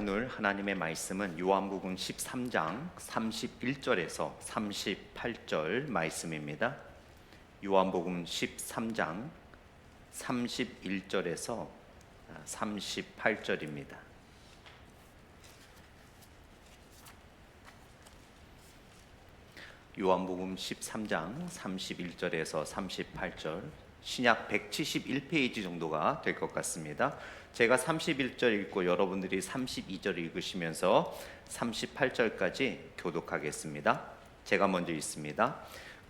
나눌 하나님의 말씀은 요한복음 13장 31절에서 38절 말씀입니다. 요한복음 13장 31절에서 38절입니다. 요한복음 13장 31절에서 38절, 신약 171페이지 정도가 될 것 같습니다. 제가 31절 읽고 여러분들이 32절 읽으시면서 38절까지 교독하겠습니다. 제가 먼저 읽습니다.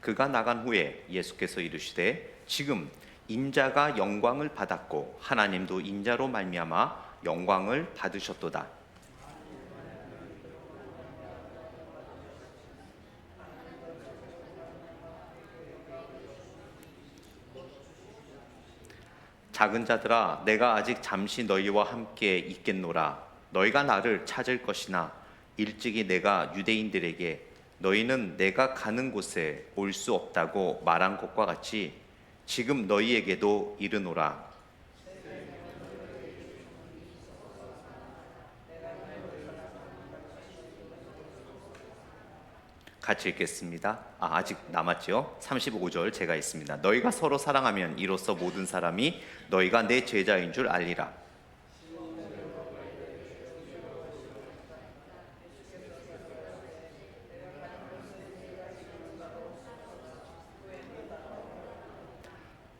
그가 나간 후에 예수께서 이르시되 지금 인자가 영광을 받았고 하나님도 인자로 말미암아 영광을 받으셨도다. 작은 자들아, 내가 아직 잠시 너희와 함께 있겠노라. 너희가 나를 찾을 것이나 일찍이 내가 유대인들에게 너희는 내가 가는 곳에 올 수 없다고 말한 것과 같이 지금 너희에게도 이르노라. 같이 읽겠습니다. 아직 남았죠? 35절 제가 읽습니다. 너희가 서로 사랑하면 이로써 모든 사람이 너희가 내 제자인 줄 알리라.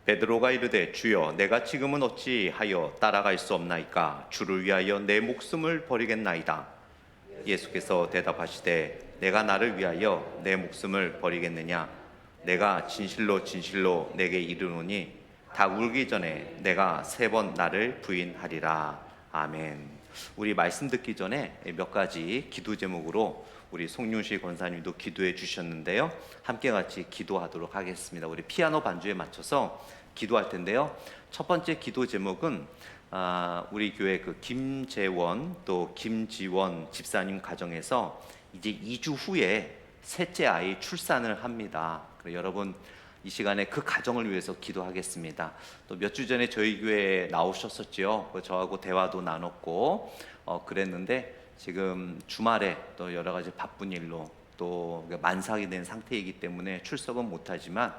베드로가 이르되 주여, 내가 지금은 어찌하여 따라갈 수 없나이까? 주를 위하여 내 목숨을 버리겠나이다. 예수께서 대답하시되 내가 나를 위하여 내 목숨을 버리겠느냐? 내가 진실로 진실로 내게 이르노니 다 울기 전에 내가 3번 나를 부인하리라. 아멘. 우리 말씀 듣기 전에 몇 가지 기도 제목으로 우리 송윤실 권사님도 기도해 주셨는데요. 함께 같이 기도하도록 하겠습니다. 우리 피아노 반주에 맞춰서 기도할 텐데요. 첫 번째 기도 제목은 우리 교회 그 김재원 또 김지원 집사님 가정에서 이제 2주 후에 셋째 아이 출산을 합니다. 여러분 이 시간에 그 가정을 위해서 기도하겠습니다. 또 몇 주 전에 저희 교회에 나오셨었죠. 저하고 대화도 나눴고 그랬는데 지금 주말에 또 여러 가지 바쁜 일로 또 만삭이 된 상태이기 때문에 출석은 못하지만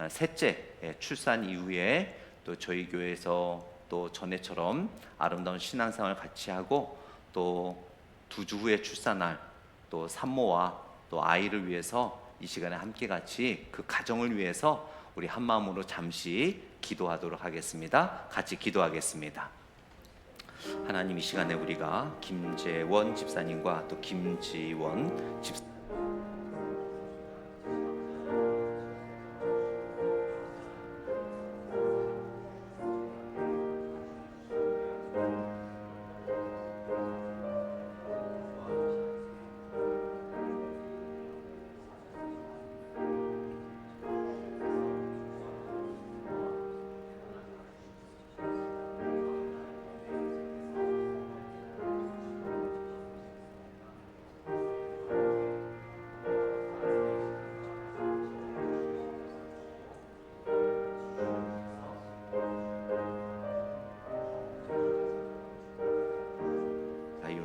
셋째 출산 이후에 또 저희 교회에서 또 전에처럼 아름다운 신앙생활을 같이 하고 또 2주 후에 출산할 또 산모와 또 아이를 위해서 이 시간에 함께 같이 그 가정을 위해서 우리 한 마음으로 잠시 기도하도록 하겠습니다. 같이 기도하겠습니다. 하나님, 이 시간에 우리가 김재원 집사님과 또 김지원 집사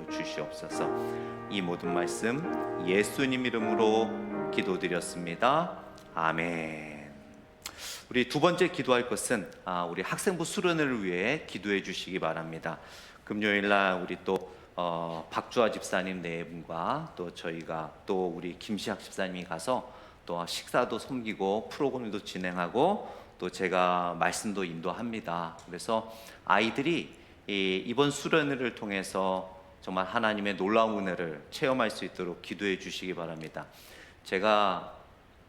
주시옵소서. 이 모든 말씀 예수님 이름으로 기도드렸습니다. 아멘. 우리 두 번째 기도할 것은 우리 학생부 수련회를 위해 기도해 주시기 바랍니다. 금요일날 우리 또 박주아 집사님 네 분과 또 저희가 또 우리 김시학 집사님이 가서 또 식사도 섬기고 프로그램도 진행하고 또 제가 말씀도 인도합니다. 그래서 아이들이 이번 수련회를 통해서 정말 하나님의 놀라운 은혜를 체험할 수 있도록 기도해 주시기 바랍니다. 제가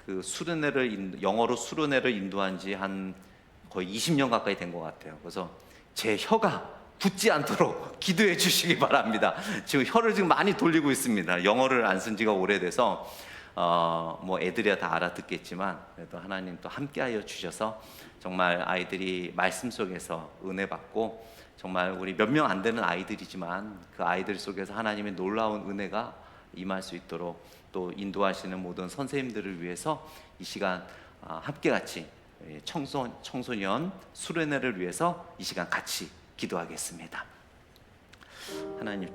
그 수련회를 영어로 수련회를 인도한 지 한 거의 20년 가까이 된 것 같아요. 그래서 제 혀가 붙지 않도록 기도해 주시기 바랍니다. 지금 혀를 지금 많이 돌리고 있습니다. 영어를 안 쓴 지가 오래돼서 뭐 애들이야 다 알아듣겠지만 그래도 하나님 또 함께하여 주셔서 정말 아이들이 말씀 속에서 은혜 받고 정말 우리 몇 명 안 되는 아이들이지만 그 아이들 속에서 하나님의 놀라운 은혜가 임할 수 있도록 또 인도하시는 모든 선생님들을 위해서 이 시간 함께 같이 청소년 수련회를 위해서 이 시간 같이 기도하겠습니다. 하나님,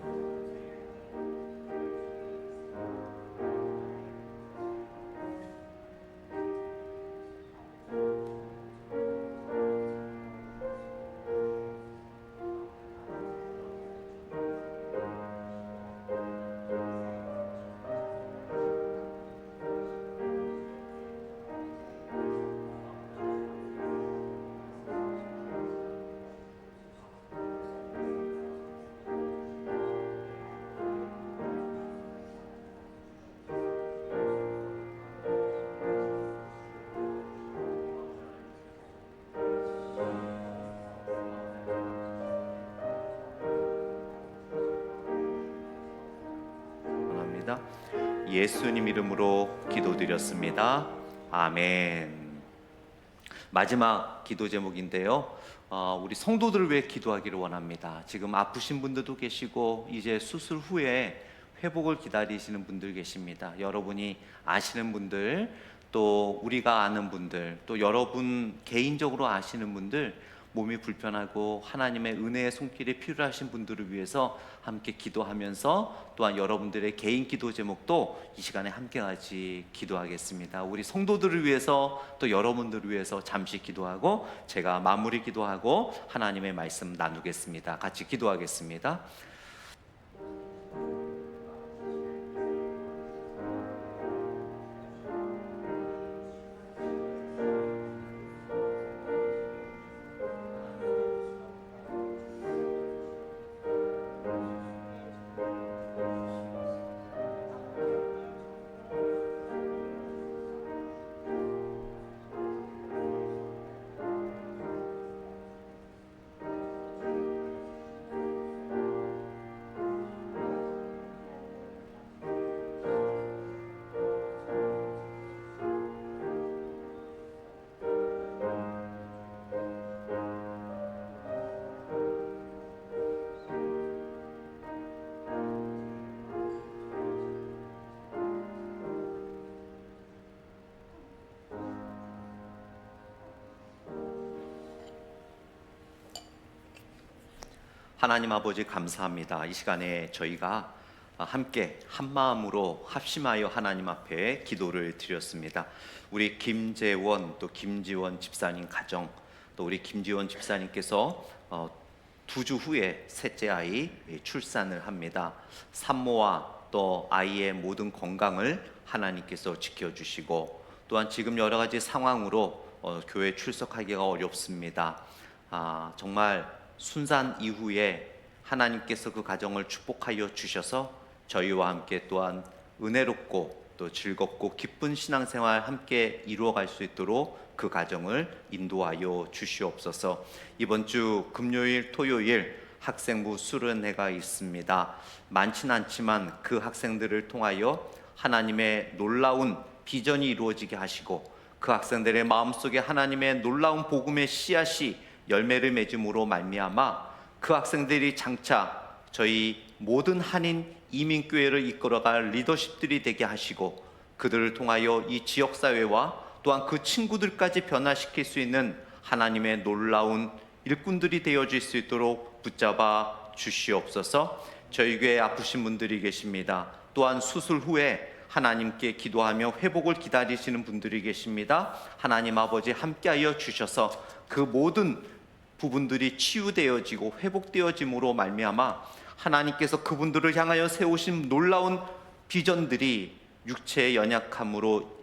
기도하겠습니다. 예수님 이름으로 기도드렸습니다. 아멘. 마지막 기도 제목인데요. 우리 성도들을 위해 기도하기를 원합니다. 지금 아프신 분들도 계시고 이제 수술 후에 회복을 기다리시는 분들 계십니다. 여러분이 아시는 분들, 또 우리가 아는 분들, 또 여러분 개인적으로 아시는 분들, 몸이 불편하고 하나님의 은혜의 손길이 필요하신 분들을 위해서 함께 기도하면서 또한 여러분들의 개인 기도 제목도 이 시간에 함께 같이 기도하겠습니다. 우리 성도들을 위해서 또 여러분들을 위해서 잠시 기도하고 제가 마무리 기도하고 하나님의 말씀 나누겠습니다. 같이 기도하겠습니다. 하나님 아버지 감사합니다. 이 시간에 저희가 함께 한 마음으로 합심하여 하나님 앞에 기도를 드렸습니다. 우리 김재원 또 김지원 집사님 가정, 또 우리 김지원 집사님께서 2주 후에 셋째 아이 출산을 합니다. 산모와 또 아이의 모든 건강을 하나님께서 지켜주시고, 또한 지금 여러 가지 상황으로 교회 출석하기가 어렵습니다. 정말 순산 이후에 하나님께서 그 가정을 축복하여 주셔서 저희와 함께 또한 은혜롭고 또 즐겁고 기쁜 신앙생활 함께 이루어갈 수 있도록 그 가정을 인도하여 주시옵소서. 이번 주 금요일 토요일 학생부 수련회가 있습니다. 많진 않지만 그 학생들을 통하여 하나님의 놀라운 비전이 이루어지게 하시고, 그 학생들의 마음속에 하나님의 놀라운 복음의 씨앗이 열매를 맺음으로 말미암아 그 학생들이 장차 저희 모든 한인 이민교회를 이끌어갈 리더십들이 되게 하시고, 그들을 통하여 이 지역사회와 또한 그 친구들까지 변화시킬 수 있는 하나님의 놀라운 일꾼들이 되어질 수 있도록 붙잡아 주시옵소서. 저희 교회에 아프신 분들이 계십니다. 또한 수술 후에 하나님께 기도하며 회복을 기다리시는 분들이 계십니다. 하나님 아버지 함께하여 주셔서 그 모든 부분들이 치유되어지고 회복되어짐으로 말미암아 하나님께서 그분들을 향하여 세우신 놀라운 비전들이 육체의 연약함으로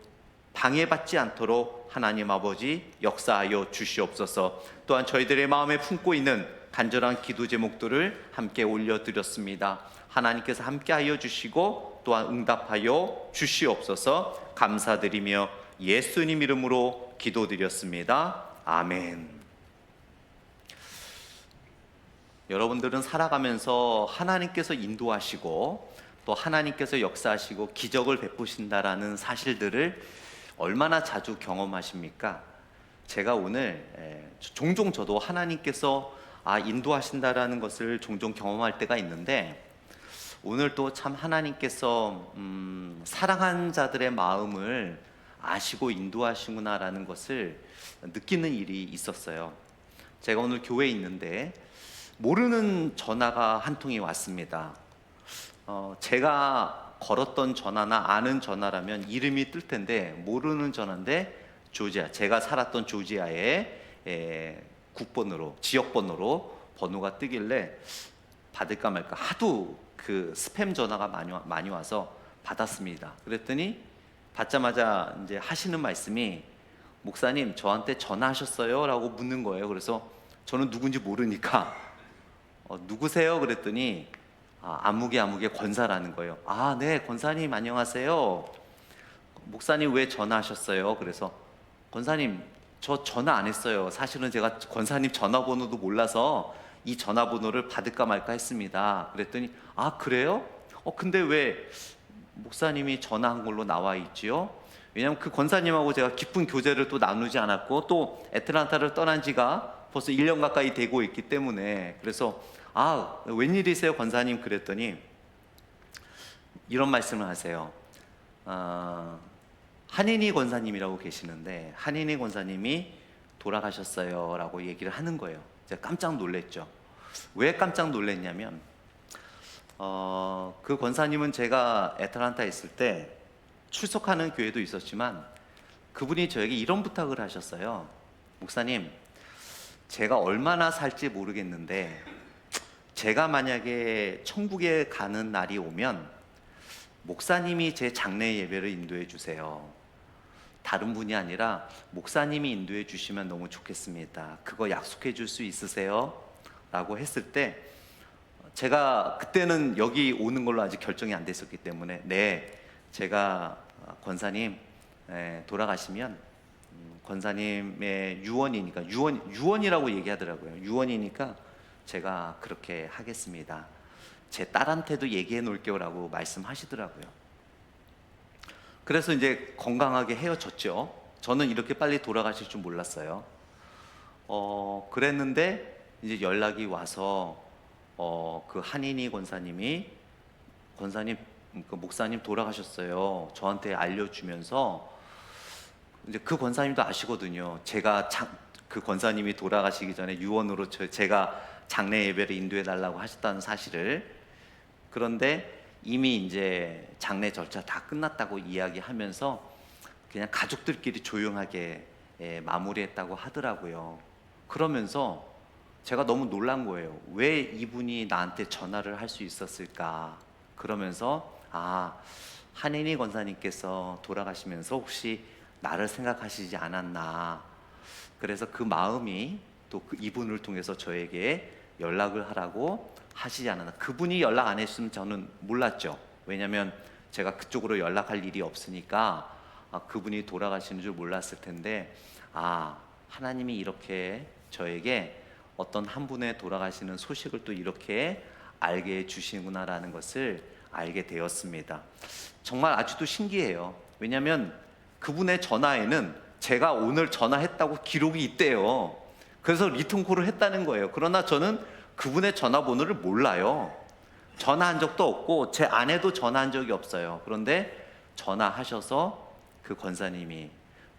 방해받지 않도록 하나님 아버지 역사하여 주시옵소서. 또한 저희들의 마음에 품고 있는 간절한 기도 제목들을 함께 올려드렸습니다. 하나님께서 함께하여 주시고 또한 응답하여 주시옵소서. 감사드리며 예수님 이름으로 기도드렸습니다. 아멘. 여러분들은 살아가면서 하나님께서 인도하시고 또 하나님께서 역사하시고 기적을 베푸신다라는 사실들을 얼마나 자주 경험하십니까? 제가 오늘 종종 저도 하나님께서 인도하신다라는 것을 종종 경험할 때가 있는데, 오늘 또 참 하나님께서 사랑하는 자들의 마음을 아시고 인도하시구나라는 것을 느끼는 일이 있었어요. 제가 오늘 교회에 있는데 모르는 전화가 한 통이 왔습니다. 제가 걸었던 전화나 아는 전화라면 이름이 뜰 텐데 모르는 전화인데 조지아, 제가 살았던 조지아의 국번으로, 지역번호로 번호가 뜨길래 받을까 말까 하도 그 스팸 전화가 많이 와서 받았습니다. 그랬더니 받자마자 이제 하시는 말씀이, 목사님 저한테 전화하셨어요? 라고 묻는 거예요. 그래서 저는 누군지 모르니까 누구세요? 그랬더니 아무개 권사라는 거예요. 네, 권사님 안녕하세요. 목사님 왜 전화하셨어요? 그래서 권사님 저 전화 안 했어요. 사실은 제가 권사님 전화번호도 몰라서 이 전화번호를 받을까 말까 했습니다. 그랬더니 그래요? 근데 왜 목사님이 전화한 걸로 나와 있지요. 왜냐하면 그 권사님하고 제가 깊은 교제를 또 나누지 않았고 또 애틀란타를 떠난 지가 벌써 1년 가까이 되고 있기 때문에, 그래서 웬일이세요 권사님 그랬더니 이런 말씀을 하세요. 한인희 권사님이라고 계시는데 한인희 권사님이 돌아가셨어요 라고 얘기를 하는 거예요. 제가 깜짝 놀랐죠. 왜 깜짝 놀랐냐면 그 권사님은 제가 애틀란타에 있을 때 출석하는 교회도 있었지만 그분이 저에게 이런 부탁을 하셨어요. 목사님, 제가 얼마나 살지 모르겠는데 제가 만약에 천국에 가는 날이 오면 목사님이 제 장례 예배를 인도해 주세요. 다른 분이 아니라 목사님이 인도해 주시면 너무 좋겠습니다. 그거 약속해 줄 수 있으세요? 라고 했을 때 제가 그때는 여기 오는 걸로 아직 결정이 안 됐었기 때문에 네, 제가 권사님 돌아가시면 권사님의 유언이니까 유언이라고 얘기하더라고요. 유언이니까 제가 그렇게 하겠습니다. 제 딸한테도 얘기해 놓을게요 라고 말씀하시더라고요. 그래서 이제 건강하게 헤어졌죠. 저는 이렇게 빨리 돌아가실 줄 몰랐어요. 그랬는데 이제 연락이 와서 그 한인희 권사님이 그 목사님 돌아가셨어요. 저한테 알려주면서 이제 그 권사님도 아시거든요. 제가 그 권사님이 돌아가시기 전에 유언으로 제가 장례 예배를 인도해 달라고 하셨다는 사실을. 그런데 이미 이제 장례 절차 다 끝났다고 이야기하면서 그냥 가족들끼리 조용하게 마무리했다고 하더라고요. 그러면서 제가 너무 놀란 거예요. 왜 이분이 나한테 전화를 할 수 있었을까? 그러면서 한인희 권사님께서 돌아가시면서 혹시 나를 생각하시지 않았나? 그래서 그 마음이 또 이분을 통해서 저에게 연락을 하라고 하시지 않았나? 그분이 연락 안 했으면 저는 몰랐죠. 왜냐하면 제가 그쪽으로 연락할 일이 없으니까 그분이 돌아가시는 줄 몰랐을 텐데 하나님이 이렇게 저에게 어떤 한 분의 돌아가시는 소식을 또 이렇게 알게 해주시구나라는 것을 알게 되었습니다. 정말 아직도 신기해요. 왜냐하면 그분의 전화에는 제가 오늘 전화했다고 기록이 있대요. 그래서 리턴콜을 했다는 거예요. 그러나 저는 그분의 전화번호를 몰라요. 전화한 적도 없고 제 아내도 전화한 적이 없어요. 그런데 전화하셔서 그 권사님이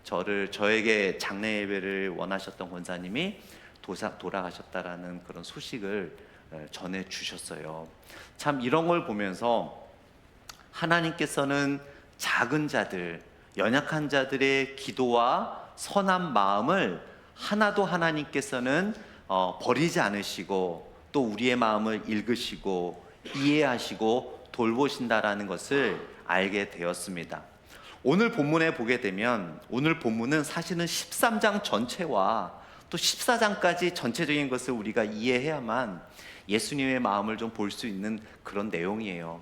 저에게 장례 예배를 원하셨던 권사님이 돌아가셨다라는 그런 소식을 전해 주셨어요. 참 이런 걸 보면서 하나님께서는 작은 자들, 연약한 자들의 기도와 선한 마음을 하나도 하나님께서는 버리지 않으시고 또 우리의 마음을 읽으시고 이해하시고 돌보신다라는 것을 알게 되었습니다. 오늘 본문에 보게 되면 오늘 본문은 사실은 13장 전체와 또 14장까지 전체적인 것을 우리가 이해해야만 예수님의 마음을 좀 볼 수 있는 그런 내용이에요.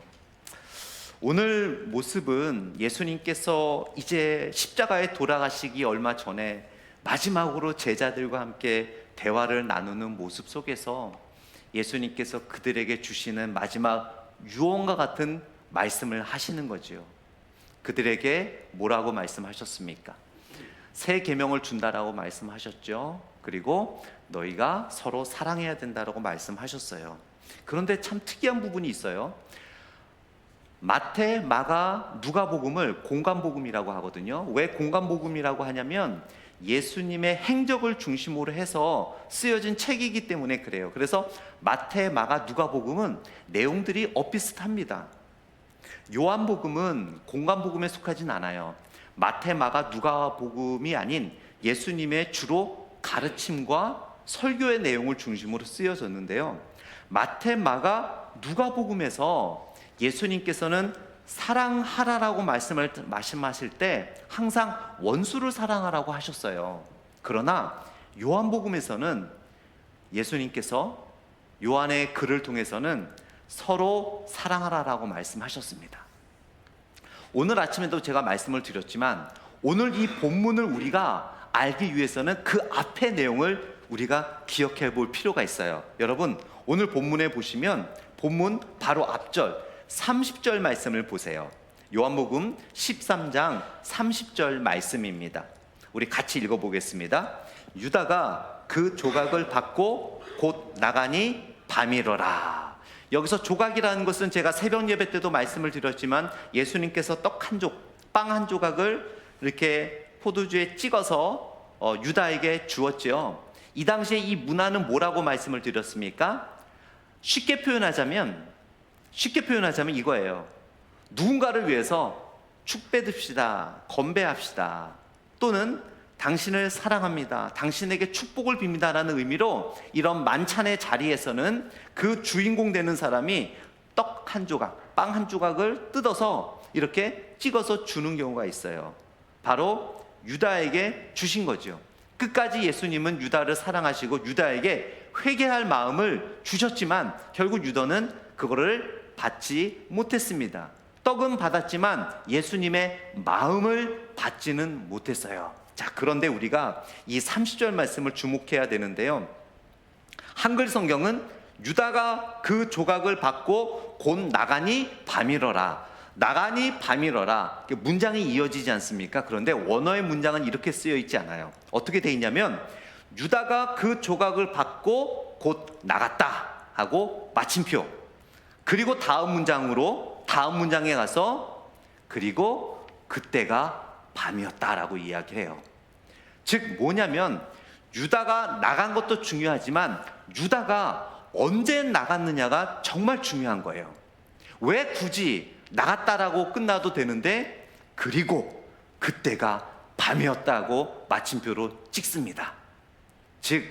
오늘 모습은 예수님께서 이제 십자가에 돌아가시기 얼마 전에 마지막으로 제자들과 함께 대화를 나누는 모습 속에서 예수님께서 그들에게 주시는 마지막 유언과 같은 말씀을 하시는 거죠. 그들에게 뭐라고 말씀하셨습니까? 새 계명을 준다라고 말씀하셨죠. 그리고 너희가 서로 사랑해야 된다라고 말씀하셨어요. 그런데 참 특이한 부분이 있어요. 마태, 마가, 누가복음을 공간복음이라고 하거든요. 왜 공간복음이라고 하냐면 예수님의 행적을 중심으로 해서 쓰여진 책이기 때문에 그래요. 그래서 마태, 마가, 누가복음은 내용들이 엇비슷합니다. 요한복음은 공간복음에 속하진 않아요. 마태, 마가, 누가복음이 아닌 예수님의 주로 가르침과 설교의 내용을 중심으로 쓰여졌는데요. 마태, 마가, 누가복음에서 예수님께서는 사랑하라라고 말씀하실 때 항상 원수를 사랑하라고 하셨어요. 그러나 요한복음에서는 예수님께서 요한의 글을 통해서는 서로 사랑하라라고 말씀하셨습니다. 오늘 아침에도 제가 말씀을 드렸지만 오늘 이 본문을 우리가 알기 위해서는 그 앞의 내용을 우리가 기억해 볼 필요가 있어요. 여러분, 오늘 본문에 보시면 본문 바로 앞절 30절 말씀을 보세요. 요한복음 13장 30절 말씀입니다. 우리 같이 읽어보겠습니다. 유다가 그 조각을 받고 곧 나가니 밤이러라. 여기서 조각이라는 것은 제가 새벽 예배 때도 말씀을 드렸지만 예수님께서 빵 한 조각을 이렇게 포도주에 찍어서 유다에게 주었죠. 이 당시에 이 문화는 뭐라고 말씀을 드렸습니까? 쉽게 표현하자면 이거예요. 누군가를 위해서 축배듭시다, 건배합시다, 또는 당신을 사랑합니다, 당신에게 축복을 빕니다 라는 의미로 이런 만찬의 자리에서는 그 주인공 되는 사람이 떡 한 조각, 빵 한 조각을 뜯어서 이렇게 찍어서 주는 경우가 있어요. 바로 유다에게 주신 거죠. 끝까지 예수님은 유다를 사랑하시고 유다에게 회개할 마음을 주셨지만 결국 유다는 그거를 받지 못했습니다. 떡은 받았지만 예수님의 마음을 받지는 못했어요. 자, 그런데 우리가 이 30절 말씀을 주목해야 되는데요, 한글 성경은 유다가 그 조각을 받고 곧 나가니 밤이러라, 나가니 밤이러라, 문장이 이어지지 않습니까? 그런데 원어의 문장은 이렇게 쓰여 있지 않아요. 어떻게 돼 있냐면 유다가 그 조각을 받고 곧 나갔다 하고 마침표, 그리고 다음 문장에 가서 그리고 그때가 밤이었다라고 이야기해요. 즉 뭐냐면 유다가 나간 것도 중요하지만 유다가 언제 나갔느냐가 정말 중요한 거예요. 왜 굳이 나갔다라고 끝나도 되는데 그리고 그때가 밤이었다고 마침표로 찍습니다. 즉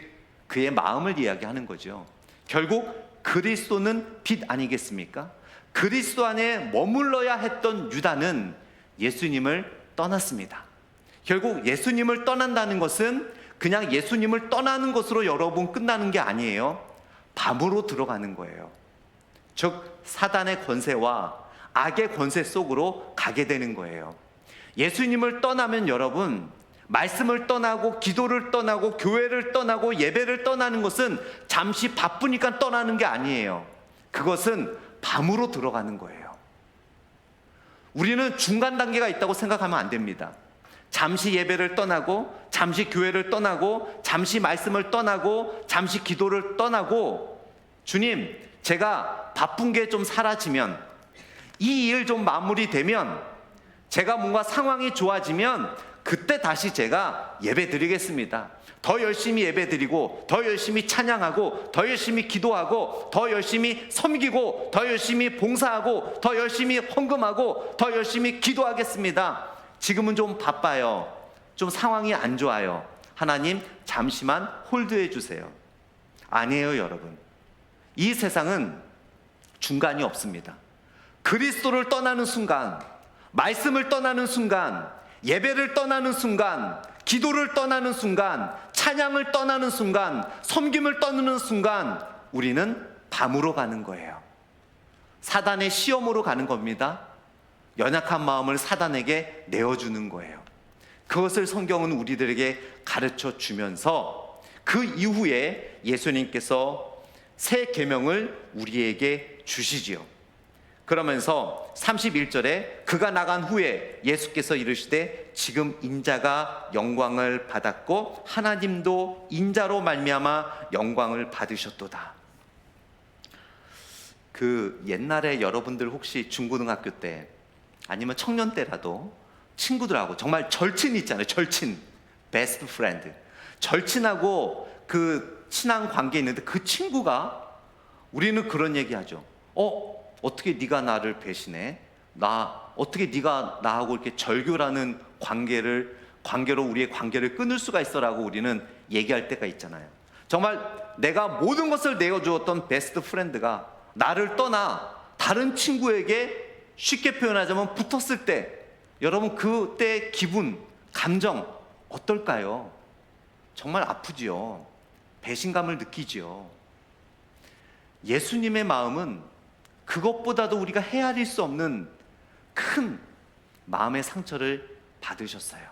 그의 마음을 이야기하는 거죠. 결국 그리스도는 빛 아니겠습니까? 그리스도 안에 머물러야 했던 유다는 예수님을 떠났습니다. 결국 예수님을 떠난다는 것은 그냥 예수님을 떠나는 것으로 여러분 끝나는 게 아니에요. 밤으로 들어가는 거예요. 즉 사단의 권세와 악의 권세 속으로 가게 되는 거예요. 예수님을 떠나면 여러분, 말씀을 떠나고 기도를 떠나고 교회를 떠나고 예배를 떠나는 것은 잠시 바쁘니까 떠나는 게 아니에요. 그것은 밤으로 들어가는 거예요. 우리는 중간 단계가 있다고 생각하면 안 됩니다. 잠시 예배를 떠나고 잠시 교회를 떠나고 잠시 말씀을 떠나고 잠시 기도를 떠나고, 주님 제가 바쁜 게 좀 사라지면, 이 일 좀 마무리되면, 제가 뭔가 상황이 좋아지면 그때 다시 제가 예배 드리겠습니다. 더 열심히 예배 드리고 더 열심히 찬양하고 더 열심히 기도하고 더 열심히 섬기고 더 열심히 봉사하고 더 열심히 헌금하고 더 열심히 기도하겠습니다. 지금은 좀 바빠요. 좀 상황이 안 좋아요. 하나님 잠시만 홀드해 주세요. 아니에요 여러분. 이 세상은 중간이 없습니다. 그리스도를 떠나는 순간, 말씀을 떠나는 순간, 예배를 떠나는 순간, 기도를 떠나는 순간, 찬양을 떠나는 순간, 섬김을 떠나는 순간 우리는 밤으로 가는 거예요. 사단의 시험으로 가는 겁니다. 연약한 마음을 사단에게 내어주는 거예요. 그것을 성경은 우리들에게 가르쳐 주면서 그 이후에 예수님께서 새 계명을 우리에게 주시지요. 그러면서 31절에 그가 나간 후에 예수께서 이르시되 지금 인자가 영광을 받았고 하나님도 인자로 말미암아 영광을 받으셨도다. 그 옛날에 여러분들 혹시 중고등학교 때 아니면 청년 때라도 친구들하고 정말 절친 있잖아요. 절친, 베스트 프렌드, 절친하고 그 친한 관계 있는데 그 친구가, 우리는 그런 얘기하죠. 어떻게 네가 나를 배신해? 어떻게 네가 나하고 이렇게 절교라는 관계로 우리의 관계를 끊을 수가 있어라고 우리는 얘기할 때가 있잖아요. 정말 내가 모든 것을 내어주었던 베스트 프렌드가 나를 떠나 다른 친구에게, 쉽게 표현하자면 붙었을 때, 여러분 그때 기분, 감정 어떨까요? 정말 아프지요. 배신감을 느끼지요. 예수님의 마음은 그것보다도 우리가 헤아릴 수 없는 큰 마음의 상처를 받으셨어요.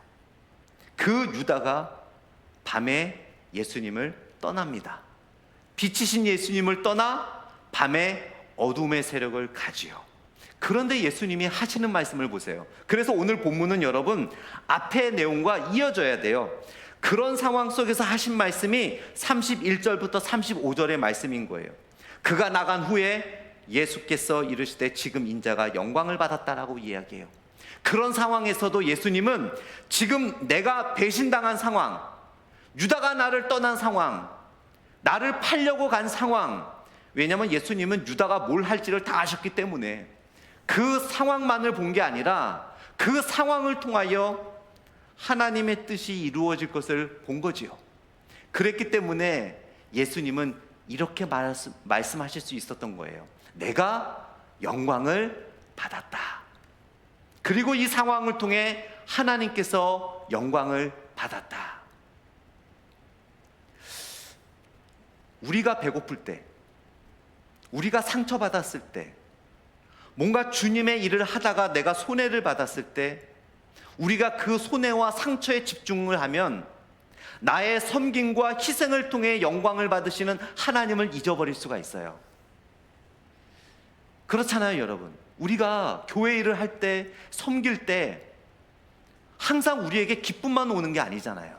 그 유다가 밤에 예수님을 떠납니다. 빛이신 예수님을 떠나 밤에 어둠의 세력을 가지요. 그런데 예수님이 하시는 말씀을 보세요. 그래서 오늘 본문은 여러분 앞의 내용과 이어져야 돼요. 그런 상황 속에서 하신 말씀이 31절부터 35절의 말씀인 거예요. 그가 나간 후에 예수께서 이르시되 지금 인자가 영광을 받았다라고 이야기해요. 그런 상황에서도 예수님은 지금 내가 배신당한 상황, 유다가 나를 떠난 상황, 나를 팔려고 간 상황, 왜냐하면 예수님은 유다가 뭘 할지를 다 아셨기 때문에 그 상황만을 본 게 아니라 그 상황을 통하여 하나님의 뜻이 이루어질 것을 본 거지요. 그랬기 때문에 예수님은 이렇게 말씀하실 수 있었던 거예요. 내가 영광을 받았다. 그리고 이 상황을 통해 하나님께서 영광을 받았다. 우리가 배고플 때, 우리가 상처받았을 때, 뭔가 주님의 일을 하다가 내가 손해를 받았을 때, 우리가 그 손해와 상처에 집중을 하면 나의 섬김과 희생을 통해 영광을 받으시는 하나님을 잊어버릴 수가 있어요. 그렇잖아요, 여러분. 우리가 교회 일을 할 때, 섬길 때 항상 우리에게 기쁨만 오는 게 아니잖아요.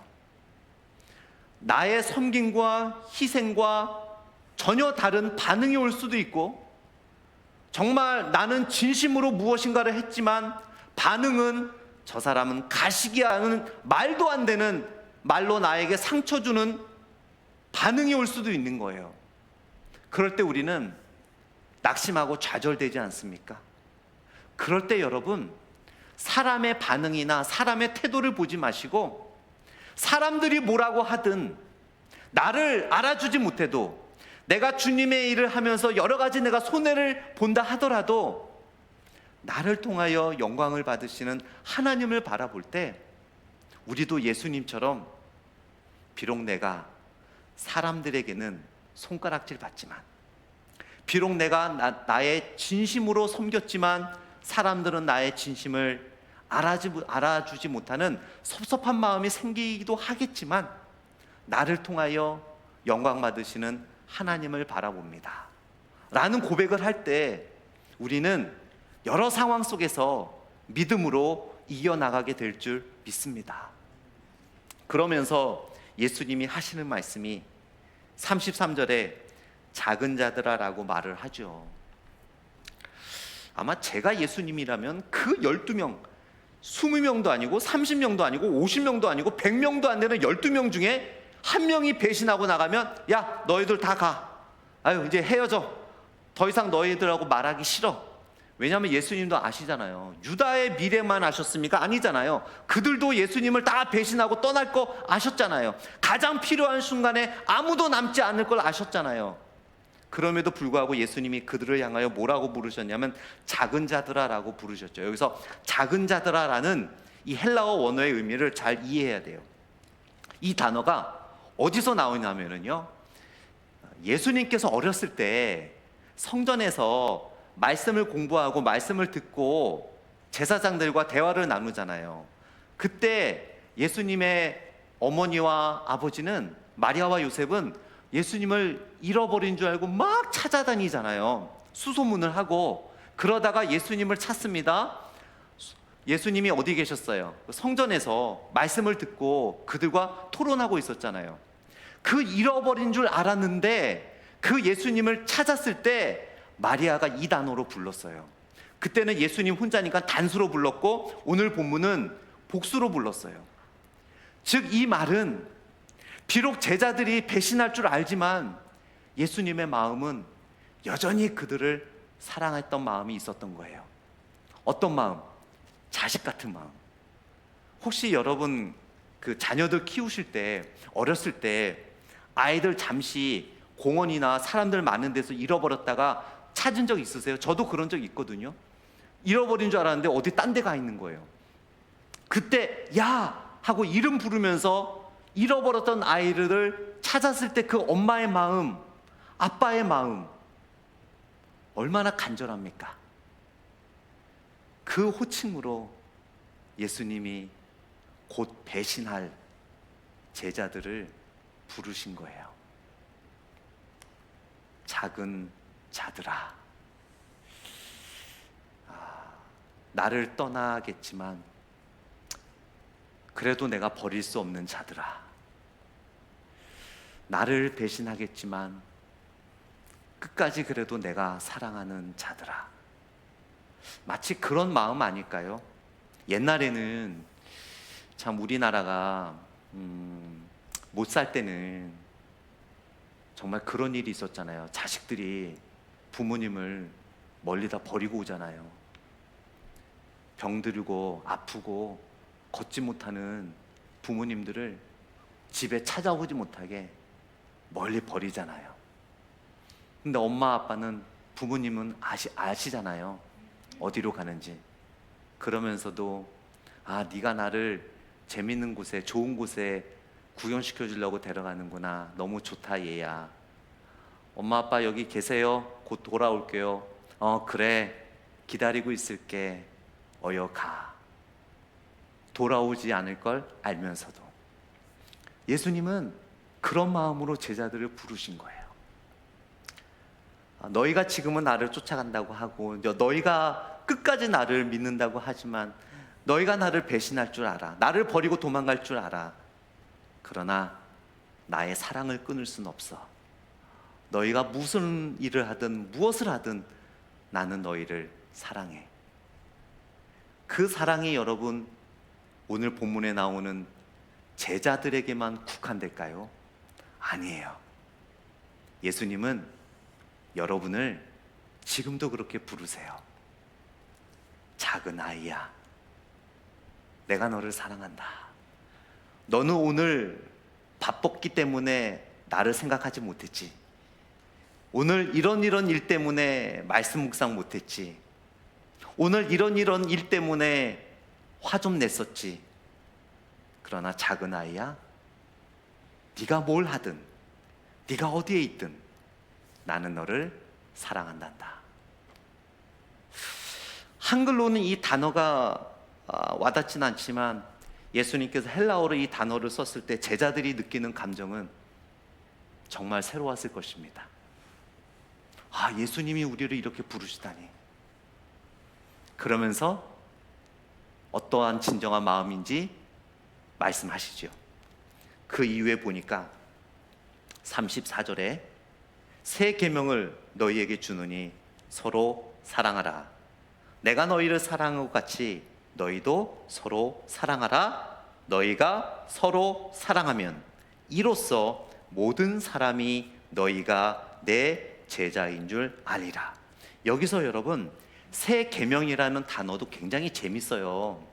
나의 섬김과 희생과 전혀 다른 반응이 올 수도 있고, 정말 나는 진심으로 무엇인가를 했지만 반응은 저 사람은 가식이라는 말도 안 되는 말로 나에게 상처 주는 반응이 올 수도 있는 거예요. 그럴 때 우리는 낙심하고 좌절되지 않습니까? 그럴 때 여러분, 사람의 반응이나 사람의 태도를 보지 마시고 사람들이 뭐라고 하든 나를 알아주지 못해도 내가 주님의 일을 하면서 여러 가지 내가 손해를 본다 하더라도 나를 통하여 영광을 받으시는 하나님을 바라볼 때 우리도 예수님처럼 비록 내가 사람들에게는 손가락질 받지만, 비록 내가 나의 진심으로 섬겼지만 사람들은 나의 진심을 알아주지 못하는 섭섭한 마음이 생기기도 하겠지만 나를 통하여 영광 받으시는 하나님을 바라봅니다 라는 고백을 할 때 우리는 여러 상황 속에서 믿음으로 이겨나가게 될 줄 믿습니다. 그러면서 예수님이 하시는 말씀이 33절에 작은 자들아 라고 말을 하죠. 아마 제가 예수님이라면 그 12명, 20명도 아니고 30명도 아니고 50명도 아니고 100명도 안 되는 12명 중에 한 명이 배신하고 나가면 야 너희들 다 가, 아유 이제 헤어져, 더 이상 너희들하고 말하기 싫어. 왜냐하면 예수님도 아시잖아요. 유다의 미래만 아셨습니까? 아니잖아요. 그들도 예수님을 다 배신하고 떠날 거 아셨잖아요. 가장 필요한 순간에 아무도 남지 않을 걸 아셨잖아요. 그럼에도 불구하고 예수님이 그들을 향하여 뭐라고 부르셨냐면 작은 자들아 라고 부르셨죠. 여기서 작은 자들아 라는 이 헬라어 원어의 의미를 잘 이해해야 돼요. 이 단어가 어디서 나오냐면요, 예수님께서 어렸을 때 성전에서 말씀을 공부하고 말씀을 듣고 제사장들과 대화를 나누잖아요. 그때 예수님의 어머니와 아버지는, 마리아와 요셉은 예수님을 잃어버린 줄 알고 막 찾아다니잖아요. 수소문을 하고. 그러다가 예수님을 찾습니다. 예수님이 어디 계셨어요? 성전에서 말씀을 듣고 그들과 토론하고 있었잖아요. 그 잃어버린 줄 알았는데 그 예수님을 찾았을 때 마리아가 이 단어로 불렀어요. 그때는 예수님 혼자니까 단수로 불렀고 오늘 본문은 복수로 불렀어요. 즉 이 말은 비록 제자들이 배신할 줄 알지만 예수님의 마음은 여전히 그들을 사랑했던 마음이 있었던 거예요. 어떤 마음? 자식 같은 마음. 혹시 여러분 그 자녀들 키우실 때, 어렸을 때 아이들 잠시 공원이나 사람들 많은 데서 잃어버렸다가 찾은 적 있으세요? 저도 그런 적 있거든요. 잃어버린 줄 알았는데 어디 딴 데 가 있는 거예요. 그때 야 하고 이름 부르면서 잃어버렸던 아이를 찾았을 때 그 엄마의 마음, 아빠의 마음 얼마나 간절합니까? 그 호칭으로 예수님이 곧 배신할 제자들을 부르신 거예요. 작은 자들아. 나를 떠나겠지만 그래도 내가 버릴 수 없는 자들아, 나를 배신하겠지만 끝까지 그래도 내가 사랑하는 자들아. 마치 그런 마음 아닐까요? 옛날에는 참 우리나라가 못 살 때는 정말 그런 일이 있었잖아요. 자식들이 부모님을 멀리다 버리고 오잖아요. 병들고 아프고 걷지 못하는 부모님들을 집에 찾아오지 못하게 멀리 버리잖아요. 근데 엄마 아빠는, 부모님은 아시잖아요. 어디로 가는지. 그러면서도 네가 나를 재밌는 곳에, 좋은 곳에 구경시켜 주려고 데려가는구나. 너무 좋다 얘야. 엄마 아빠 여기 계세요. 곧 돌아올게요. 그래, 기다리고 있을게. 어여 가. 돌아오지 않을 걸 알면서도. 예수님은 그런 마음으로 제자들을 부르신 거예요. 너희가 지금은 나를 쫓아간다고 하고, 너희가 끝까지 나를 믿는다고 하지만 너희가 나를 배신할 줄 알아. 나를 버리고 도망갈 줄 알아. 그러나 나의 사랑을 끊을 수는 없어. 너희가 무슨 일을 하든 무엇을 하든 나는 너희를 사랑해. 그 사랑이 여러분, 오늘 본문에 나오는 제자들에게만 국한될까요? 아니에요. 예수님은 여러분을 지금도 그렇게 부르세요. 작은 아이야, 내가 너를 사랑한다. 너는 오늘 바빴기 때문에 나를 생각하지 못했지. 오늘 이런 일 때문에 말씀 묵상 못했지. 오늘 이런 일 때문에 화 좀 냈었지. 그러나 작은 아이야, 네가 뭘 하든, 네가 어디에 있든 나는 너를 사랑한단다. 한글로는 이 단어가 와닿지는 않지만 예수님께서 헬라어로 이 단어를 썼을 때 제자들이 느끼는 감정은 정말 새로웠을 것입니다. 예수님이 우리를 이렇게 부르시다니. 그러면서 어떠한 진정한 마음인지 말씀하시죠. 그 이후에 보니까 34절에 새 계명을 너희에게 주노니 서로 사랑하라. 내가 너희를 사랑한 것 같이 너희도 서로 사랑하라. 너희가 서로 사랑하면 이로써 모든 사람이 너희가 내 제자인 줄 알리라. 여기서 여러분, 새 계명이라는 단어도 굉장히 재밌어요.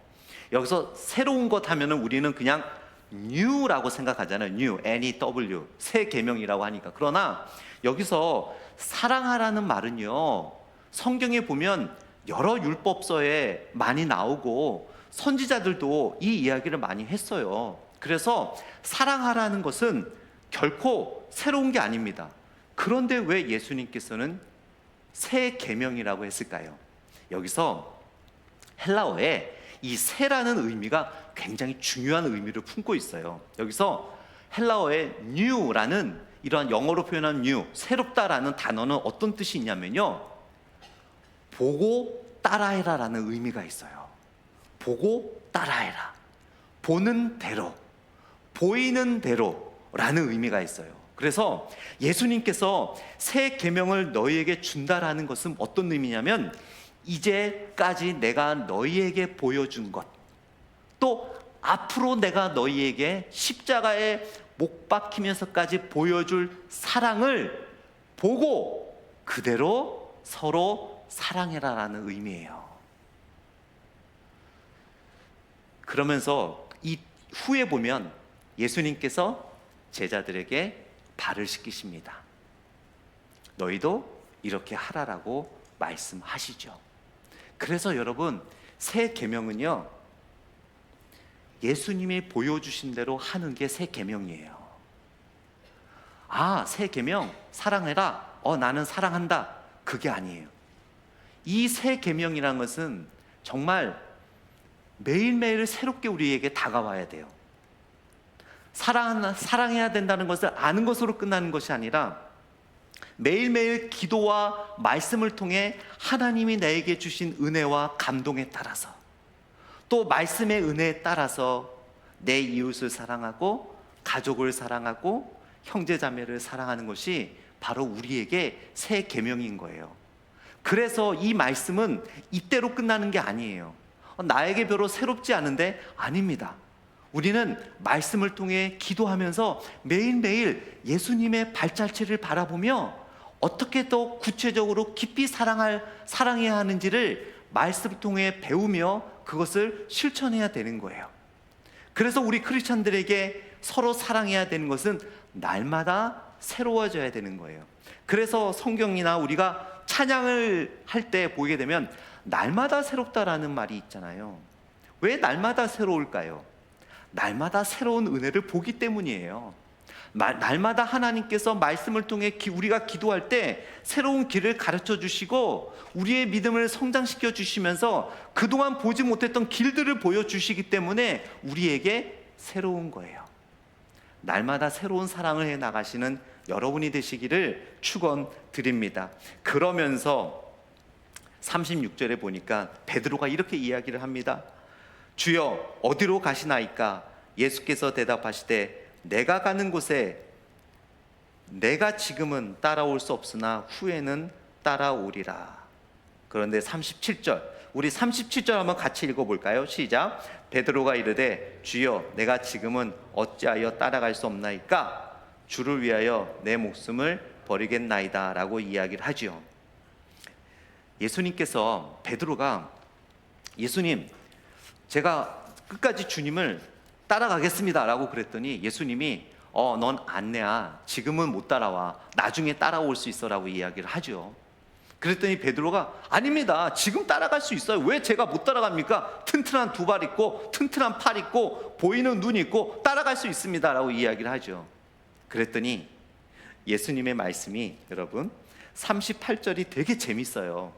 여기서 새로운 것 하면은 우리는 그냥 new라고 생각하잖아요. new, N-E-W, 새 계명이라고 하니까. 그러나 여기서 사랑하라는 말은요, 성경에 보면 여러 율법서에 많이 나오고 선지자들도 이 이야기를 많이 했어요. 그래서 사랑하라는 것은 결코 새로운 게 아닙니다. 그런데 왜 예수님께서는 새 계명이라고 했을까요? 여기서 헬라어에 이 새라는 의미가 굉장히 중요한 의미를 품고 있어요. 여기서 헬라어의 new라는, 이러한 영어로 표현한 new, 새롭다라는 단어는 어떤 뜻이 있냐면요, 보고 따라해라라는 의미가 있어요. 보고 따라해라. 보는 대로, 보이는 대로라는 의미가 있어요. 그래서 예수님께서 새 계명을 너희에게 준다라는 것은 어떤 의미냐면, 이제까지 내가 너희에게 보여준 것, 또 앞으로 내가 너희에게 십자가에 못 박히면서까지 보여줄 사랑을 보고 그대로 서로 사랑해라라는 의미예요. 그러면서 이 후에 보면 예수님께서 제자들에게 발을 씻기십니다. 너희도 이렇게 하라라고 말씀하시죠. 그래서 여러분, 새 계명은요, 예수님이 보여주신 대로 하는 게 새 계명이에요. 새 계명 사랑해라. 나는 사랑한다. 그게 아니에요. 이 새 계명이라는 것은 정말 매일매일 새롭게 우리에게 다가와야 돼요. 사랑해야 된다는 것을 아는 것으로 끝나는 것이 아니라 매일매일 기도와 말씀을 통해 하나님이 나에게 주신 은혜와 감동에 따라서, 또 말씀의 은혜에 따라서 내 이웃을 사랑하고 가족을 사랑하고 형제자매를 사랑하는 것이 바로 우리에게 새 계명인 거예요. 그래서 이 말씀은 이때로 끝나는 게 아니에요. 나에게 별로 새롭지 않은데, 아닙니다. 우리는 말씀을 통해 기도하면서 매일매일 예수님의 발자취를 바라보며 어떻게 더 구체적으로 깊이 사랑해야 하는지를 말씀을 통해 배우며 그것을 실천해야 되는 거예요. 그래서 우리 크리스찬들에게 서로 사랑해야 되는 것은 날마다 새로워져야 되는 거예요. 그래서 성경이나 우리가 찬양을 할 때 보게 되면 날마다 새롭다라는 말이 있잖아요. 왜 날마다 새로울까요? 날마다 새로운 은혜를 보기 때문이에요. 날마다 하나님께서 말씀을 통해 우리가 기도할 때 새로운 길을 가르쳐 주시고 우리의 믿음을 성장시켜 주시면서 그동안 보지 못했던 길들을 보여주시기 때문에 우리에게 새로운 거예요. 날마다 새로운 사랑을 해 나가시는 여러분이 되시기를 축원드립니다. 그러면서 36절에 보니까 베드로가 이렇게 이야기를 합니다. 주여 어디로 가시나이까? 예수께서 대답하시되 내가 가는 곳에 내가 지금은 따라올 수 없으나 후에는 따라오리라. 그런데 37절, 우리 37절 한번 같이 읽어볼까요? 시작. 베드로가 이르되 주여 내가 지금은 어찌하여 따라갈 수 없나이까? 주를 위하여 내 목숨을 버리겠나이다 라고 이야기를 하죠. 예수님께서 베드로가 예수님 제가 끝까지 주님을 따라가겠습니다 라고 그랬더니 예수님이 넌 안내야, 지금은 못 따라와, 나중에 따라올 수 있어 라고 이야기를 하죠. 그랬더니 베드로가 아닙니다, 지금 따라갈 수 있어요. 왜 제가 못 따라갑니까? 튼튼한 두 발 있고 튼튼한 팔 있고 보이는 눈 있고 따라갈 수 있습니다 라고 이야기를 하죠. 그랬더니 예수님의 말씀이 여러분 38절이 되게 재밌어요.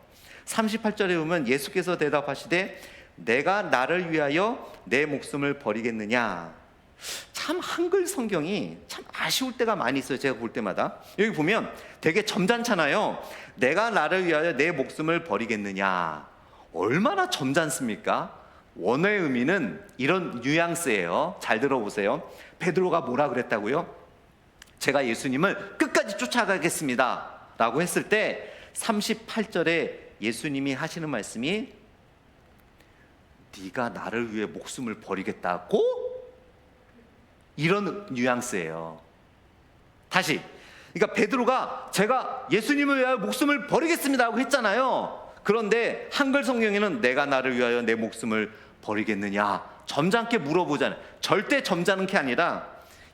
38절에 보면 예수께서 대답하시되 내가 나를 위하여 내 목숨을 버리겠느냐. 참 한글 성경이 참 아쉬울 때가 많이 있어요. 제가 볼 때마다 여기 보면 되게 점잖잖아요. 내가 나를 위하여 내 목숨을 버리겠느냐. 얼마나 점잖습니까? 원어의 의미는 이런 뉘앙스예요. 잘 들어보세요. 베드로가 뭐라 그랬다고요? 제가 예수님을 끝까지 쫓아가겠습니다 라고 했을 때 38절에 예수님이 하시는 말씀이 네가 나를 위해 목숨을 버리겠다고? 이런 뉘앙스예요. 다시, 그러니까 베드로가 제가 예수님을 위하여 목숨을 버리겠습니다 라고 했잖아요. 그런데 한글 성경에는 내가 나를 위하여 내 목숨을 버리겠느냐 점잖게 물어보잖아요. 절대 점잖은 게 아니라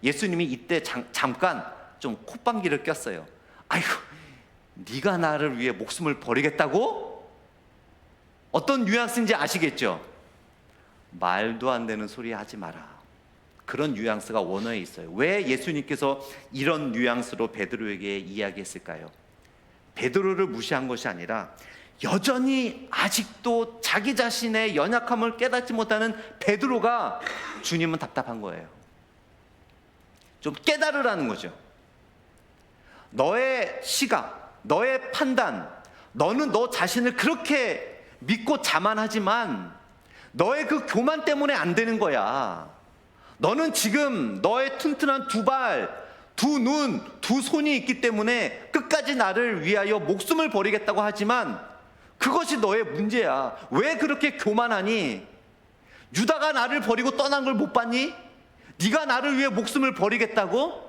예수님이 이때 잠깐 좀 콧방귀를 꼈어요. 아이고, 네가 나를 위해 목숨을 버리겠다고? 어떤 뉘앙스인지 아시겠죠? 말도 안 되는 소리 하지 마라. 그런 뉘앙스가 원어에 있어요. 왜 예수님께서 이런 뉘앙스로 베드로에게 이야기했을까요? 베드로를 무시한 것이 아니라 여전히 아직도 자기 자신의 연약함을 깨닫지 못하는 베드로가 주님은 답답한 거예요. 좀 깨달으라는 거죠. 너의 시각, 너의 판단, 너는 너 자신을 그렇게 믿고 자만하지만 너의 그 교만 때문에 안 되는 거야. 너는 지금 너의 튼튼한 두 발, 두 눈, 두 손이 있기 때문에 끝까지 나를 위하여 목숨을 버리겠다고 하지만 그것이 너의 문제야. 왜 그렇게 교만하니? 유다가 나를 버리고 떠난 걸 못 봤니? 네가 나를 위해 목숨을 버리겠다고?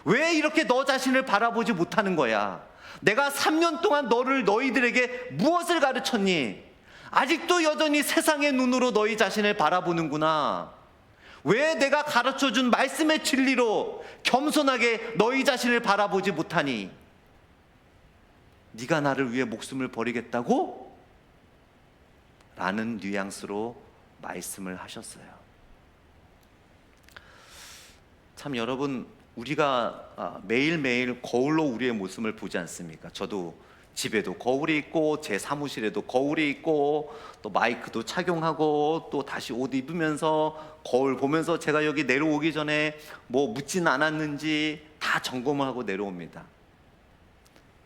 왜 이렇게 너 자신을 바라보지 못하는 거야? 내가 3년 동안 너희들에게 무엇을 가르쳤니? 아직도 여전히 세상의 눈으로 너희 자신을 바라보는구나. 왜 내가 가르쳐준 말씀의 진리로 겸손하게 너희 자신을 바라보지 못하니? 네가 나를 위해 목숨을 버리겠다고? 라는 뉘앙스로 말씀을 하셨어요. 참 여러분, 우리가 매일매일 거울로 우리의 모습을 보지 않습니까? 저도 집에도 거울이 있고 제 사무실에도 거울이 있고 또 마이크도 착용하고 또 다시 옷 입으면서 거울 보면서 제가 여기 내려오기 전에 뭐 묻진 않았는지 다 점검을 하고 내려옵니다.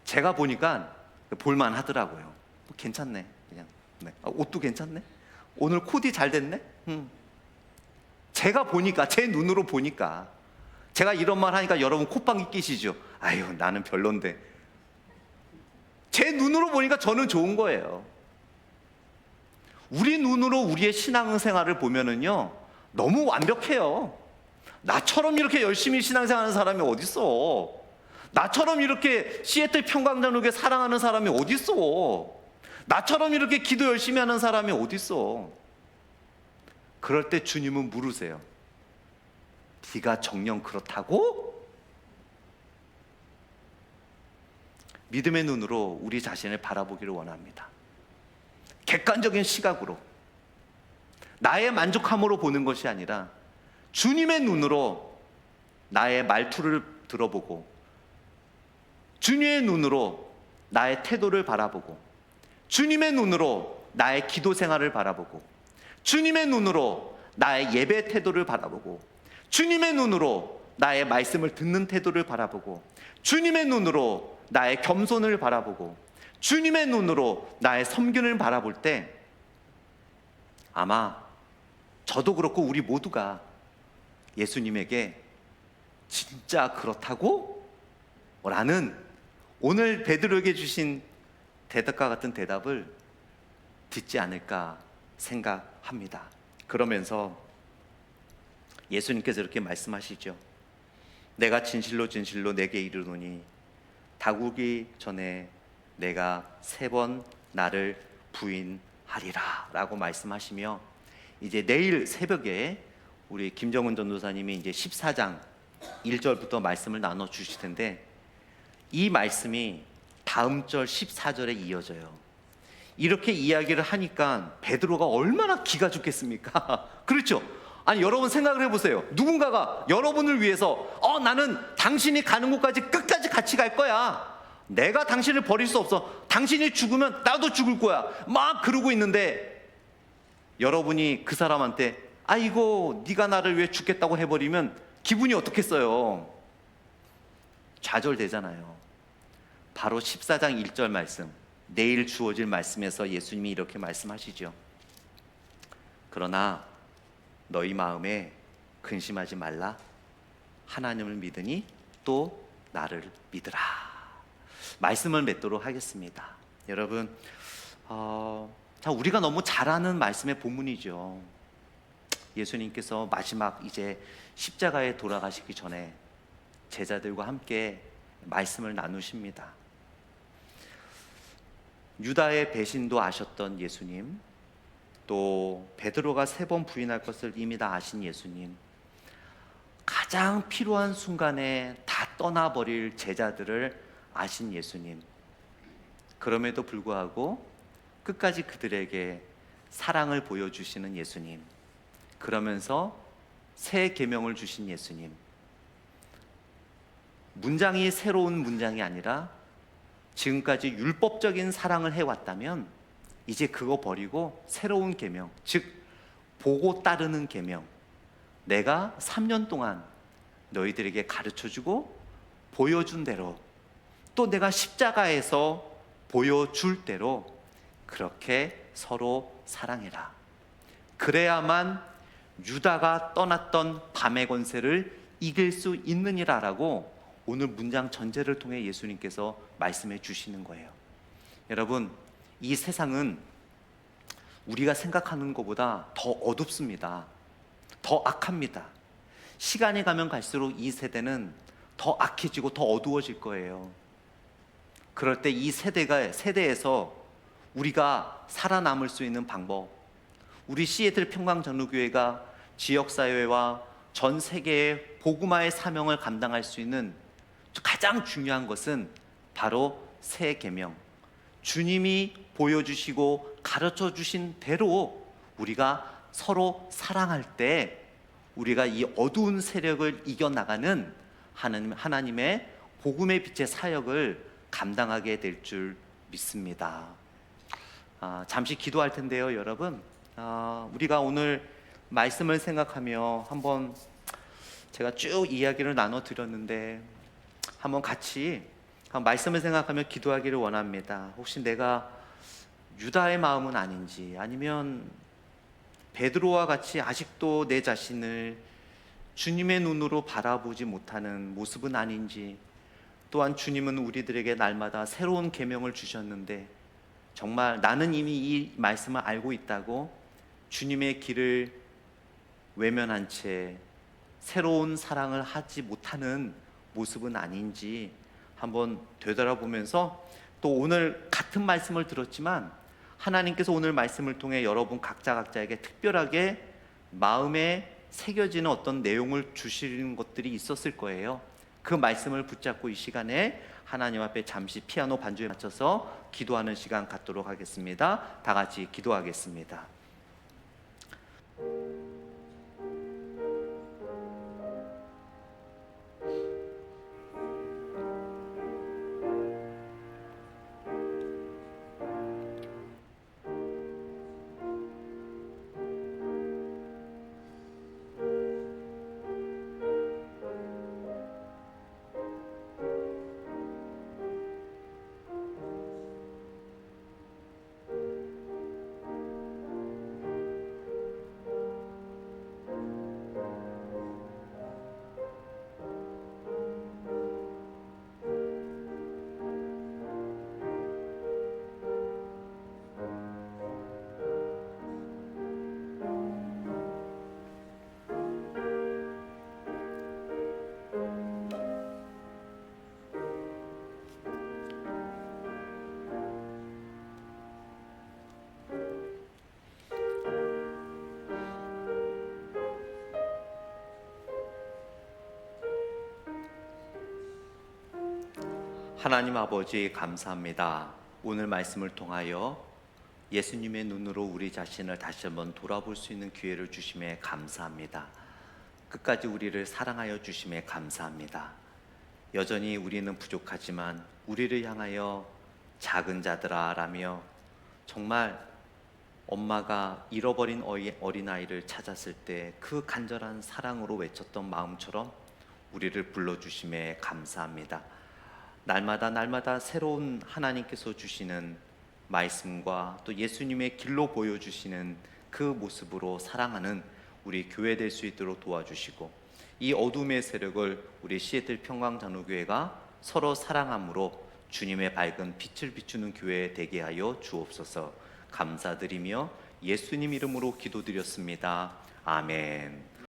제가 보니까 볼만 하더라고요. 괜찮네. 그냥. 네. 옷도 괜찮네. 오늘 코디 잘 됐네. 제가 보니까, 제 눈으로 보니까, 제가 이런 말 하니까 여러분 콧방귀 끼시죠? 아유, 나는 별론데. 제 눈으로 보니까 저는 좋은 거예요. 우리 눈으로 우리의 신앙생활을 보면은요, 너무 완벽해요. 나처럼 이렇게 열심히 신앙생활하는 사람이 어딨어? 나처럼 이렇게 시애틀 평강장로교회 사랑하는 사람이 어딨어? 나처럼 이렇게 기도 열심히 하는 사람이 어딨어? 그럴 때 주님은 물으세요. 네가 정녕 그렇다고? 믿음의 눈으로 우리 자신을 바라보기를 원합니다. 객관적인 시각으로, 나의 만족함으로 보는 것이 아니라 주님의 눈으로 나의 말투를 들어보고, 주님의 눈으로 나의 태도를 바라보고, 주님의 눈으로 나의 기도 생활을 바라보고, 주님의 눈으로 나의 예배 태도를 바라보고, 주님의 눈으로 나의 말씀을 듣는 태도를 바라보고, 주님의 눈으로 나의 겸손을 바라보고, 주님의 눈으로 나의 섬김을 바라볼 때 아마 저도 그렇고 우리 모두가 예수님에게 진짜 그렇다고? 라는 오늘 베드로에게 주신 대답과 같은 대답을 듣지 않을까 생각합니다. 그러면서 예수님께서 이렇게 말씀하시죠. 내가 진실로 진실로 내게 이르노니 다구기 전에 내가 3번 나를 부인하리라 라고 말씀하시며, 이제 내일 새벽에 우리 김정은 전도사님이 이제 14장 1절부터 말씀을 나눠 주실 텐데, 이 말씀이 다음 절 14절에 이어져요. 이렇게 이야기를 하니까 베드로가 얼마나 기가 죽겠습니까? 그렇죠? 아니, 여러분 생각을 해보세요. 누군가가 여러분을 위해서 나는 당신이 가는 곳까지 끝까지 같이 갈 거야, 내가 당신을 버릴 수 없어, 당신이 죽으면 나도 죽을 거야, 막 그러고 있는데 여러분이 그 사람한테 아이고 네가 나를 위해 죽겠다고 해버리면 기분이 어떻겠어요? 좌절되잖아요. 바로 14장 1절 말씀, 내일 주어질 말씀에서 예수님이 이렇게 말씀하시죠. 그러나 너희 마음에 근심하지 말라. 하나님을 믿으니 또 나를 믿으라. 말씀을 맺도록 하겠습니다. 여러분, 우리가 너무 잘 아는 말씀의 본문이죠. 예수님께서 마지막 이제 십자가에 돌아가시기 전에 제자들과 함께 말씀을 나누십니다. 유다의 배신도 아셨던 예수님, 또 베드로가 3번 부인할 것을 이미 다 아신 예수님, 가장 필요한 순간에 다 떠나버릴 제자들을 아신 예수님, 그럼에도 불구하고 끝까지 그들에게 사랑을 보여주시는 예수님, 그러면서 새 계명을 주신 예수님, 문장이 새로운 문장이 아니라 지금까지 율법적인 사랑을 해왔다면 이제 그거 버리고 새로운 계명, 즉 보고 따르는 계명, 내가 3년 동안 너희들에게 가르쳐주고 보여준 대로, 또 내가 십자가에서 보여줄 대로 그렇게 서로 사랑해라. 그래야만 유다가 떠났던 밤의 권세를 이길 수 있느니라라고 오늘 문장 전체를 통해 예수님께서 말씀해 주시는 거예요. 여러분, 이 세상은 우리가 생각하는 것보다 더 어둡습니다. 더 악합니다. 시간이 가면 갈수록 이 세대는 더 악해지고 더 어두워질 거예요. 그럴 때 이 세대에서 우리가 살아남을 수 있는 방법, 우리 시애틀 평강전도교회가 지역사회와 전 세계의 복음화의 사명을 감당할 수 있는 가장 중요한 것은 바로 새 계명, 주님이 보여주시고 가르쳐 주신 대로 우리가 서로 사랑할 때 우리가 이 어두운 세력을 이겨나가는 하나님의 복음의 빛의 사역을 감당하게 될 줄 믿습니다. 잠시 기도할 텐데요, 여러분. 우리가 오늘 말씀을 생각하며 한번 제가 쭉 이야기를 나눠 드렸는데 한번 같이 말씀을 생각하며 기도하기를 원합니다. 혹시 내가 유다의 마음은 아닌지, 아니면 베드로와 같이 아직도 내 자신을 주님의 눈으로 바라보지 못하는 모습은 아닌지, 또한 주님은 우리들에게 날마다 새로운 계명을 주셨는데 정말 나는 이미 이 말씀을 알고 있다고 주님의 길을 외면한 채 새로운 사랑을 하지 못하는 모습은 아닌지 한번 되돌아보면서, 또 오늘 같은 말씀을 들었지만 하나님께서 오늘 말씀을 통해 여러분 각자에게 특별하게 마음에 새겨지는 어떤 내용을 주시는 것들이 있었을 거예요. 그 말씀을 붙잡고 이 시간에 하나님 앞에 잠시 피아노 반주에 맞춰서 기도하는 시간 갖도록 하겠습니다. 다 같이 기도하겠습니다. 하나님 아버지, 감사합니다. 오늘 말씀을 통하여 예수님의 눈으로 우리 자신을 다시 한번 돌아볼 수 있는 기회를 주심에 감사합니다. 끝까지 우리를 사랑하여 주심에 감사합니다. 여전히 우리는 부족하지만 우리를 향하여 작은 자들아 라며 정말 엄마가 잃어버린 어린아이를 찾았을 때 그 간절한 사랑으로 외쳤던 마음처럼 우리를 불러주심에 감사합니다. 날마다 새로운 하나님께서 주시는 말씀과 또 예수님의 길로 보여주시는 그 모습으로 사랑하는 우리 교회 될 수 있도록 도와주시고, 이 어둠의 세력을 우리 시애틀 평강장로교회가 서로 사랑함으로 주님의 밝은 빛을 비추는 교회 되게 하여 주옵소서. 감사드리며 예수님 이름으로 기도드렸습니다. 아멘.